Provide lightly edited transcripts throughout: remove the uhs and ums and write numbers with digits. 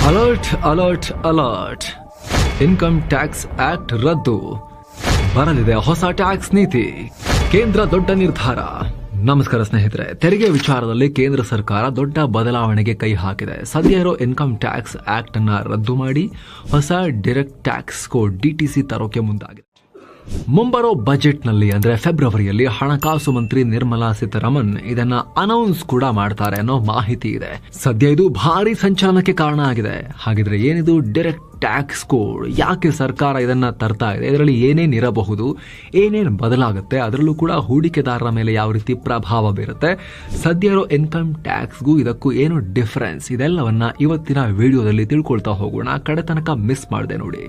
Alert alert alert. Income tax act ರದ್ದು, ಬರಲಿದೆ ಹೊಸ ಟ್ಯಾಕ್ಸ್ ನೀತಿ, ಕೇಂದ್ರ ದೊಡ್ಡ ನಿರ್ಧಾರ. ನಮಸ್ಕಾರ ಸ್ನೇಹಿತರೆ, ತೆರಿಗೆ ವಿಚಾರದಲ್ಲಿ ಕೇಂದ್ರ ಸರ್ಕಾರ ದೊಡ್ಡ ಬದಲಾವಣೆಗೆ ಕೈ ಹಾಕಿದೆ. ಸದ್ಯ ಇರೋ ಇನ್ಕಮ್ ಟ್ಯಾಕ್ಸ್ ಆಕ್ಟ್ ಅನ್ನ ರದ್ದು ಮಾಡಿ ಹೊಸ ಡೈರೆಕ್ಟ್ ಟ್ಯಾಕ್ಸ್ ಕೋಡ್ DTC ತರೋಕೆ ಮುಂದಾಗಿದೆ. ಮುಂಬರೋ ಬಜೆಟ್ನಲ್ಲಿ ಅಂದ್ರೆ ಫೆಬ್ರವರಿಯಲ್ಲಿ ಹಣಕಾಸು ಮಂತ್ರಿ ನಿರ್ಮಲಾ ಸೀತಾರಾಮನ್ ಇದನ್ನ ಅನೌನ್ಸ್ ಕೂಡ ಮಾಡ್ತಾರೆ ಅನ್ನೋ ಮಾಹಿತಿ ಇದೆ. ಸದ್ಯ ಇದು ಭಾರಿ ಸಂಚಲನಕ್ಕೆ ಕಾರಣ ಆಗಿದೆ. ಹಾಗಿದ್ರೆ ಏನಿದು ಡೈರೆಕ್ಟ್ ಟ್ಯಾಕ್ಸ್ ಕೋಡ್? ಯಾಕೆ ಸರ್ಕಾರ ಇದನ್ನ ತರ್ತಾ ಇದೆ? ಇದರಲ್ಲಿ ಏನೇನ್ ಇರಬಹುದು, ಏನೇನ್ ಬದಲಾಗುತ್ತೆ, ಅದರಲ್ಲೂ ಕೂಡ ಹೂಡಿಕೆದಾರರ ಮೇಲೆ ಯಾವ ರೀತಿ ಪ್ರಭಾವ ಬೀರುತ್ತೆ, ಸದ್ಯ ಇರೋ ಇನ್ಕಮ್ ಟ್ಯಾಕ್ಸ್ಗೂ ಇದಕ್ಕೂ ಏನು ಡಿಫರೆನ್ಸ್, ಇದೆಲ್ಲವನ್ನ ಇವತ್ತಿನ ವಿಡಿಯೋದಲ್ಲಿ ತಿಳ್ಕೊಳ್ತಾ ಹೋಗೋಣ. ಕಡೆ ತನಕ ಮಿಸ್ ಮಾಡದೆ ನೋಡಿ.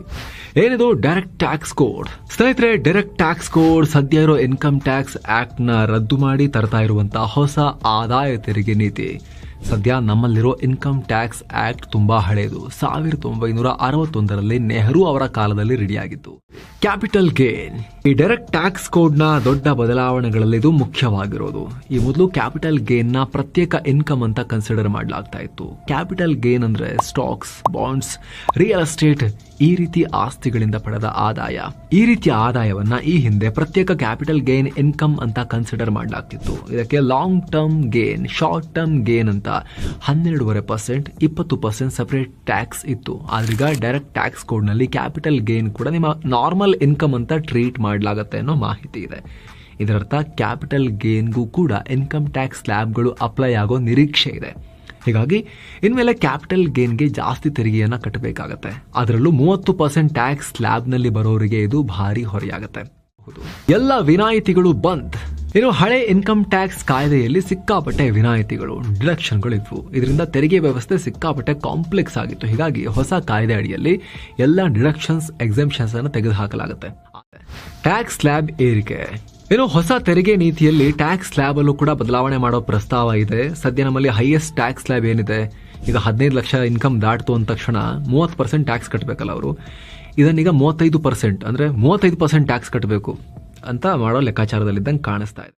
ಏನಿದು ಡೈರೆಕ್ಟ್ ಟ್ಯಾಕ್ಸ್ ಕೋಡ್? ಸ್ನೇಹಿತರೆ, ಡೈರೆಕ್ಟ್ ಟ್ಯಾಕ್ಸ್ ಕೋಡ್ ಸದ್ಯ ಇರೋ ಇನ್ಕಮ್ ಟ್ಯಾಕ್ಸ್ ಆಕ್ಟ್ ನ ರದ್ದು ಮಾಡಿ ತರ್ತಾ ಇರುವಂತಹ ಹೊಸ ಆದಾಯ ತೆರಿಗೆ ನೀತಿ. ಸದ್ಯ ನಮ್ಮಲ್ಲಿರೋ ಇನ್ಕಮ್ ಟ್ಯಾಕ್ಸ್ ಆಕ್ಟ್ ತುಂಬಾ ಹಳೆಯದು. 1961ರಲ್ಲಿ ನೆಹರು ಅವರ ಕಾಲದಲ್ಲಿ ರೆಡಿಯಾಗಿತ್ತು. ಕ್ಯಾಪಿಟಲ್ ಗೇನ್ ಈ ಡೈರೆಕ್ಟ್ ಟ್ಯಾಕ್ಸ್ ಕೋಡ್ ನ ದೊಡ್ಡ ಬದಲಾವಣೆಗಳಲ್ಲಿ ಇದು ಮುಖ್ಯವಾಗಿರೋದು. ಈ ಮೊದಲು ಕ್ಯಾಪಿಟಲ್ ಗೇನ್ ನ ಪ್ರತ್ಯೇಕ ಇನ್ಕಮ್ ಅಂತ ಕನ್ಸಿಡರ್ ಮಾಡಲಾಗ್ತಾ ಇತ್ತು. ಕ್ಯಾಪಿಟಲ್ ಗೇನ್ ಅಂದ್ರೆ ಸ್ಟಾಕ್ಸ್, ಬಾಂಡ್ಸ್, ರಿಯಲ್ ಎಸ್ಟೇಟ್ ಈ ರೀತಿ ಆಸ್ತಿಗಳಿಂದ ಪಡೆದ ಆದಾಯ. ಈ ರೀತಿಯ ಆದಾಯವನ್ನ ಈ ಹಿಂದೆ ಪ್ರತ್ಯೇಕ ಕ್ಯಾಪಿಟಲ್ ಗೇನ್ ಇನ್ಕಮ್ ಅಂತ ಕನ್ಸಿಡರ್ ಮಾಡಲಾಗ್ತಿತ್ತು. ಇದಕ್ಕೆ long term gain, short term gain ಅಂತ 12.5%, 20% ಸಪರೇಟ್ ಟ್ಯಾಕ್ಸ್ ಇತ್ತು. ಆದ್ರೀಗ ಡೈರೆಕ್ಟ್ ಟ್ಯಾಕ್ಸ್ ಕೋಡ್ ನಲ್ಲಿ ಕ್ಯಾಪಿಟಲ್ ಗೇನ್ ಕೂಡ ನಿಮ್ಮ ನಾರ್ಮಲ್ ಇನ್ಕಮ್ ಅಂತ ಟ್ರೀಟ್ ಮಾಡಲಾಗುತ್ತೆ ಅನ್ನೋ ಮಾಹಿತಿ ಇದೆ. ಇದರರ್ಥ ಕ್ಯಾಪಿಟಲ್ ಗೇನ್ಗೂ ಕೂಡ ಇನ್ಕಮ್ ಟ್ಯಾಕ್ಸ್ ಸ್ಲ್ಯಾಬ್ಗಳು ಅಪ್ಲೈ ಆಗೋ ನಿರೀಕ್ಷೆ ಇದೆ. ಹೀಗಾಗಿ ಇನ್ಮೇಲೆ ಕ್ಯಾಪಿಟಲ್ ಗೇನ್ಗೆ ಜಾಸ್ತಿ ತೆರಿಗೆಯನ್ನ ಕಟ್ಟಬೇಕಾಗತ್ತೆ. ಅದರಲ್ಲೂ 30% ಟ್ಯಾಕ್ಸ್ ಸ್ಲ್ಯಾಬ್ನಲ್ಲಿ ಬರೋರಿಗೆ ಇದು ಭಾರಿ ಹೊರೆಯಾಗತ್ತೆ. ಎಲ್ಲ ವಿನಾಯಿತಿಗಳು ಬಂದ್. ಇನ್ನು ಹಳೆ ಇನ್ಕಮ್ ಟ್ಯಾಕ್ಸ್ ಕಾಯ್ದೆಯಲ್ಲಿ ಸಿಕ್ಕಾಪಟ್ಟೆ ವಿನಾಯಿತಿಗಳು, ಡಿಡಕ್ಷನ್ಗಳು ಇದ್ವು. ಇದರಿಂದ ತೆರಿಗೆ ವ್ಯವಸ್ಥೆ ಸಿಕ್ಕಾಪಟ್ಟೆ ಕಾಂಪ್ಲೆಕ್ಸ್ ಆಗಿತ್ತು. ಹೀಗಾಗಿ ಹೊಸ ಕಾಯ್ದೆ ಅಡಿಯಲ್ಲಿ ಎಲ್ಲ ಡಿಡಕ್ಷನ್ಸ್, ಎಕ್ಸೆಂಪ್ಷನ್ಸ್ ಅನ್ನು ತೆಗೆದುಹಾಕಲಾಗುತ್ತೆ. ಟ್ಯಾಕ್ಸ್ ಸ್ಲ್ಯಾಬ್ ಏರಿಕೆ. ಇನ್ನು ಹೊಸ ತೆರಿಗೆ ನೀತಿಯಲ್ಲಿ ಟ್ಯಾಕ್ಸ್ ಸ್ಲ್ಯಾಬ್ ಅಲ್ಲೂ ಕೂಡ ಬದಲಾವಣೆ ಮಾಡೋ ಪ್ರಸ್ತಾವ ಇದೆ. ಸದ್ಯ ನಮ್ಮಲ್ಲಿ ಹೈಯೆಸ್ಟ್ ಟ್ಯಾಕ್ಸ್ ಸ್ಲ್ಯಾಬ್ ಏನಿದೆ, ಈಗ 15 ಲಕ್ಷ ಇನ್ಕಮ್ ದಾಟ್ತು ಅಂದ ತಕ್ಷಣ 30% ಟ್ಯಾಕ್ಸ್ ಕಟ್ಟಬೇಕಲ್ಲ ಅವರು. ಇದನ್ನೀಗ 35% ಅಂದ್ರೆ 35% ಟ್ಯಾಕ್ಸ್ ಕಟ್ಟಬೇಕು ಅಂತ ಮಾಡೋ ಲೆಕ್ಕಾಚಾರದಲ್ಲಿದ್ದಂಗೆ ಕಾಣಿಸ್ತಾ ಇದೆ.